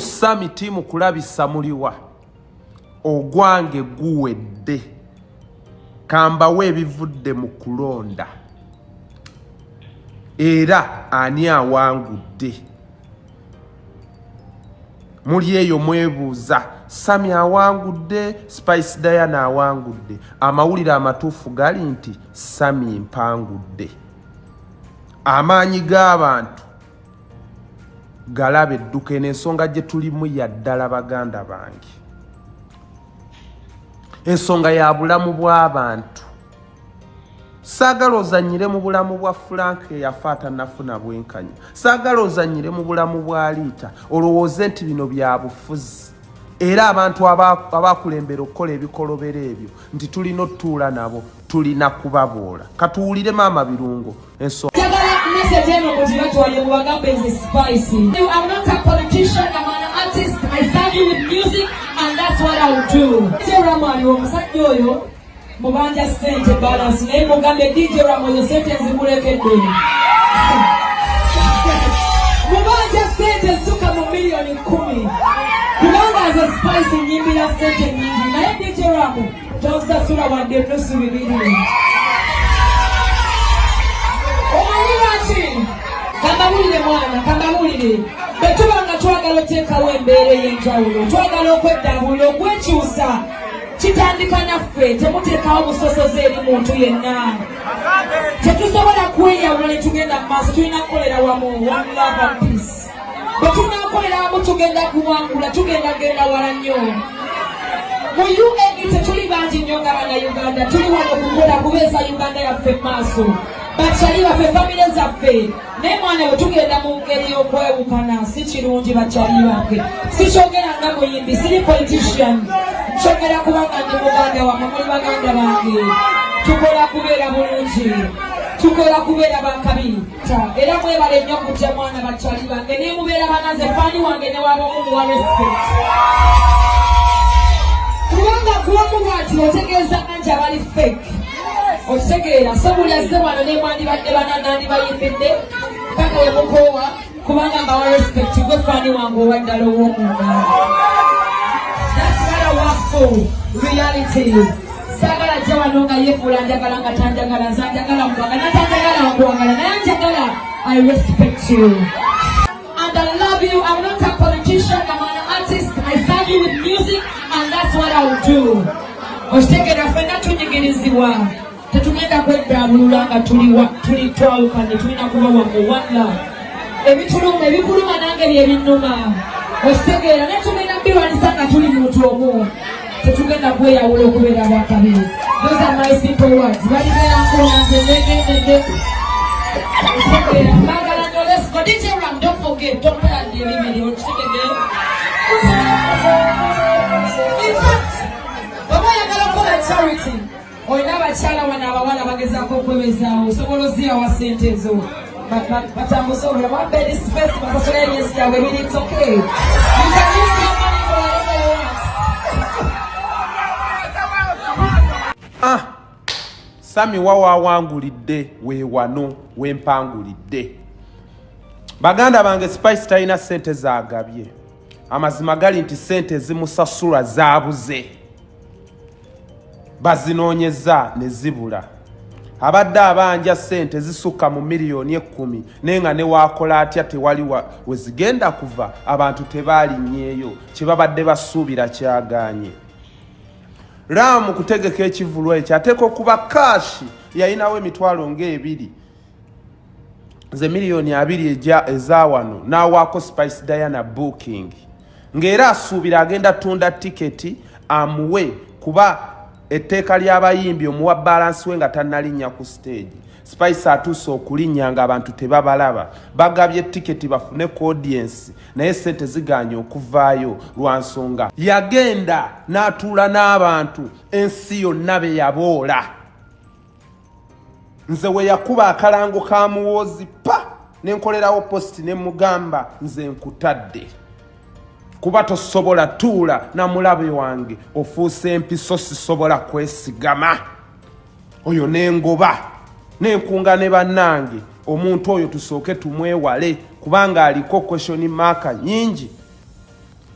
timu Sami timu kulabisa muliwa ogwange guwedde kambawe ebivudde mu kulonda era ani awangudde muli eyo mwebuuza Sami awangudde Spice Diana awangudde amawulire amatuufu gali nti Sami mpangudde amaanyi g'abantu galabe edduka n'ensonga gye tulimu ya ddala baganda bange ensonga ya bulamu bw'abantu saagala ozannyire mu bulamu bwa Frank eyafa atanafuna bwenkanya saagala ozannyire mu bulamu bwa Liita olowooze nti bino bya bufuzi era abantu abakulembera okukola ebikolobero ebyo nti tulina otuula nabo tulina kubaboola katuwulire maama birungo ensonga message eno kuzibatwalye mu bagambe nze Spice. I'm not a politician, I'm an artist. I serve you with music and that's what I'll do. DJ Ramani omusajja oyo mubanja sente balance naye mugambe DJ Ramani sente zimulekedde. Mubanja sente suka mu milioni 10. Kubanga as a Spice nyimbira sente nyingi naye DJ Ramani tosasula wadde nusu bibiri. Kambawulire mwana, kambawulire. Betubanga twagala oteekawo embeera ey'enjawulo, twagala okweddabula, okwekyusa. Kitandika naffe, temuteekawo busosoze eri muntu yenna. Tetusobola kweyawula ne tugenda mu maaso, tulina kukolera wamu, one love and peace. Bwe tunaakolera wamu tugenda kuwangula, tugenda genda wala nnyo. Mu UN tetuli bangi nnyo nga bannayuganda, tuli wano kukola kubeeza Uganda yaffe mu maaso. Bakyali baffe famire zaffe naye mwana bwe tugenda mu ngeri y'okwewukana si kirungi bakyali baffe sikyogera nga muyimbi siri politician kyogera kubanga ndi muganda wamwe muli baganda bange tukola kubeera bulungi tukola kubeera bakabi era mwebale nnyo kutya mwana bakyali bange naye mubeera banaze faani wange ne wabamu muwa respect kubanga kuwamu bwati otegeeza nti abali fake otegeera sobuli azze wano ne mwandibadde bananandi bayimbidde paka wemukoowa kubanga nga wa respect gwe faani wange owaddala ow'omunda that's what I work for reality saagala jja wano nga yefuula njagala nga tanjagala nzanjagala mubanga natanjagala wakuwagala naye njagala I respect you and I love you. I'm not a politician, I'm an artist. I serve you with music and that's what I'll do. Otegeera ffenna tunyigirizibwa tetugenda kweddabulula nga tuli twawukanye tulina kuba wamu one love ebituluma ebikuluma nange byebinnuma okitegeera naye tugenda mbirwanisa nga tuli muntu omu tetugenda kweyawula okubeera bakabi those are my simple words balibeerankolanze negendedde okitegeera mbagala nnyo let's go DJ Ram don't forget don't put out the limit okitegeera in fact baba yagala kukola charity oyina abakyala wano abawala bagezaako okwebezaawo osobola oziyawa sente ezo batambuza obulamu abedi space basasula eryesi gyabwe ebiri it's okay you can use your money for whatever you want. Sami wawawangulidde weewano wempangulidde baganda bange Spice talina sente zaagabye amazima gali nti sente zimusasula zaabuze bazinoonyeza ne zibula abadde abanja sente zisukka mu miliyoni 10 nenga ne waakola atya tewali we zigenda kuva abantu tebalinnyeeyo kye babadde basuubira kyaganye Ramu kutegeka ekivulwa ekyo ateeka okuba kaashi yalinawo emitwalo ng'ebiri ze miliyoni 2 eza wano n'awaako Spice Diana booking ng'era asuubira agenda tunda tiketi amuwe kuba etteeka ly'abayimbi omuwa balance we nga tannalinnya ku stage Spice atuuse okulinnya nga abantu tebabalaba bagabye tiketi bafune ku audience naye sente ziganye okuvaayo lwa nsonga yagenda n'atuula n'abantu ensi yonna be yaboola nze we yakuba akalango ka Muhoozi pa nenkolerawo post ne mugamba nze nkutadde kuba tosobola tuula na mulabe wange ofuuse empiso sisobola kwesigama oyo nengoba nenkunga ne bannange omuntu oyo tusooke tumwewale kubanga aliko question mark nyingi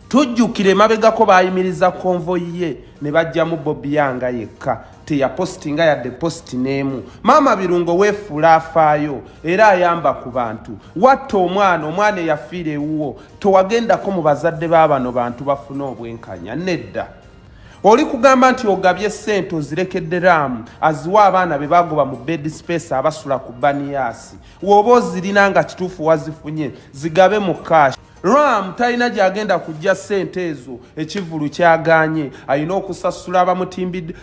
tujjukire mabegako bayimiriza konvoyi ye ne bajjamu Bobi Yanga yekka teyapostinga yadde posti n'emu. Maama Birungo weefuula afaayo era ayamba ku bantu. Watta omwana eyafiira ewuwo towagendako mu bazadde b'abano bantu bafuna obwenkanya nedda. Oli kugamba nti ogabye ssente ozirekedde Raamu aziwa abaana be bagoba mu bed space abasula ku Baniyaasi. W'oba ozirina nga kituufu wazifunye zigabe mu cash. Ram talina gyagenda kujja ssente ezo ekivulu kyaganye. Ayina okusasula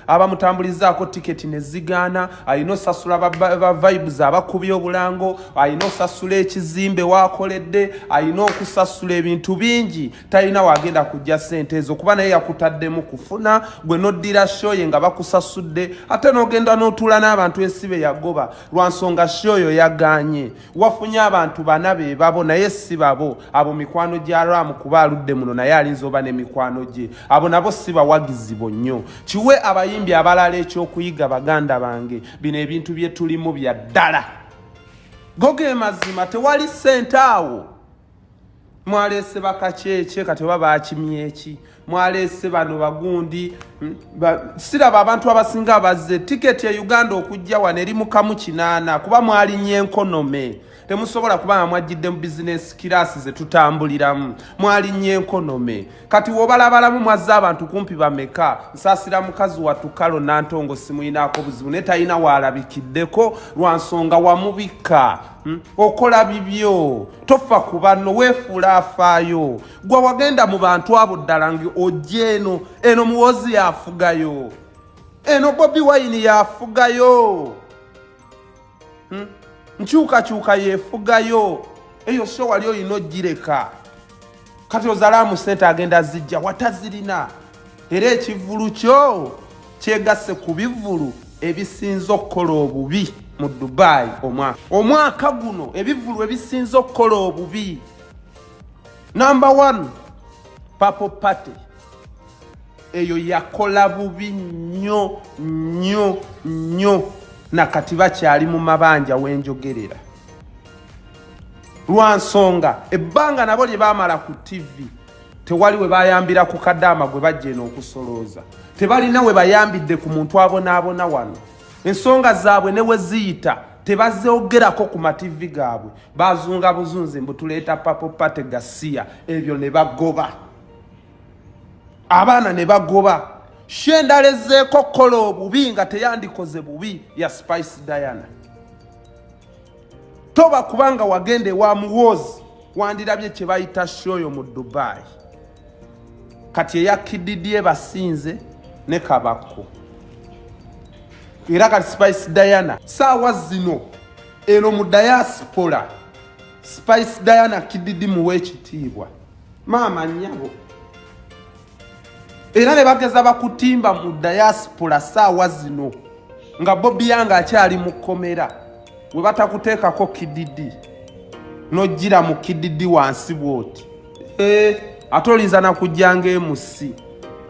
abamutambulizaako tiketi ne zigaana. Ayina osasula ba vibes abakubye obulango. Ayina osasula ekizimbe wakoledde. Ayina okusasula ebintu bingi. Talina wagenda kujja ssente ezo kuba naye yakutaddemu kufuna gwe noddira shoye nga bakusasudde ate n'ogenda n'otuula n'abantu ensibe yagoba lwa nsonga shoyo yaganye. Wafunye abantu bana be babo naye si babo. Abo mikwano gya Ram kuba aludde muno naye alinza oba ne mikwano gye. Abo nabo si bawagizibo nnyo. Kiwe abayimbi abalala ekyokuyiga baganda bange. Bino ebintu bye tulimu bya ddala. Goge mazima tewali ssente awo. Mwaleese bakakyekye kati oba baakimye eki. Mwaleese bano bagundi. Siraba abantu abasinga bazze tiketi ya Uganda okujja wano eri mu kamu 8 kuba mwalinnya enkonome. Temusobola kubanga mwajjidde mu business class ze tutambuliramu. Mwalinnya enkonome. Kati wobalabalamu mwazza abantu kumpi bameka. Nsaasira mukazi wa Tukalo Nantongo simuyinaako buzibu ne talina waalabikiddeko lwa nsonga wamubika. Okola bibyo tofa ku banno weefuula afaayo. Gwe wagenda mu bantu abo ddala ngi ojje eno Muhoozi yafugayo. Eno Bobi Wine yafugayo. Nkyukakyuka yefugayo. Eyo so wali oyina ogireka. Kati ozalaamu ssente agenda zijja watazirina. Era ekivulu kyo kyegasse ku bivulu ebisinza okukola obubi mu Dubai omwaka guno ebivulu ebisinza okukola obubi. Number 1 Purple Party. Eyo yakola bubi nnyo na kati bakyali mu mabanja wenjogerera. Lwa nsonga ebbanga nabo lye baamala ku TV tewali we bayambira ku kadaama gwe bajja eno okusolooza. Tebalina we bayambidde ku muntu abonaabona wano. Ensonga zaabwe ne we ziyita tebazeogerako ku mativi gaabwe. Bazunga buzunzi mbu tuleeta Purple Party gasiya ebyo ne bagoba. Abaana ne bagoba. Shendalezeeko kola obubi nga teyandikoze bubi ya Spice Diana. Toba kubanga wagende wa Muhoozi wandirabye kye bayita shoyo mu Dubai. Kati eyakididye basinze ne kabako. Era kati Spice Diana saawa zino eno mu diaspora Spice Diana kididi muwe ekitiibwa. Maama nnyabo. Era ne bageza bakutimba mu diaspora saawa zino nga Bobi Yanga akyali mu kkomera we batakuteekako kididi n'ojjira mu kididi wansi bw'oti. Ate olinza nakujjanga emusi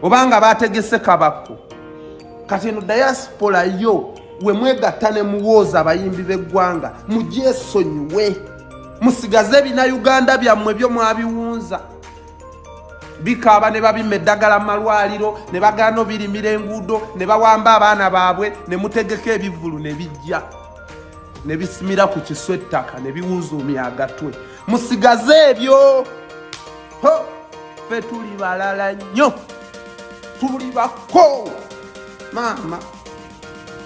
obanga bategese kabako. Kati eno diaspora yo we mwegatta ne Muhoozi abayimbi b'eggwanga mugyesonyiwe musigaze ebina Uganda byammwe byo mwabiwunza. Bikaaba ne babimma eddagala mu malwaliro ne bagaano birimira enguudo ne bawamba abaana baabwe ne mutegeka ebivulu ne bijja ne bisimira ku kiswa ettaka ne biwuzuumya agatwe. Musigaze ebyo. Ffe tuli balala nnyo. Tuli bako. Maama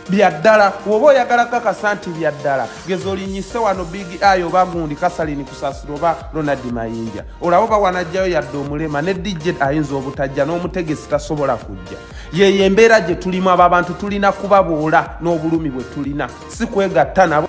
byaddala woba oyagala kakasa nti byaddala geza olinyise wano Big Eye oba gundi Kasalini Kusasiro oba Ronald Mayinja olaba ba wanajjayo yadde omulema ne DJ ayinza obutajja n'omutegesi tasobola kujja. Ye embeera gye tulimu abo abantu tulina kubaboola n'obulumi bwe tulina si kwegatta nabo.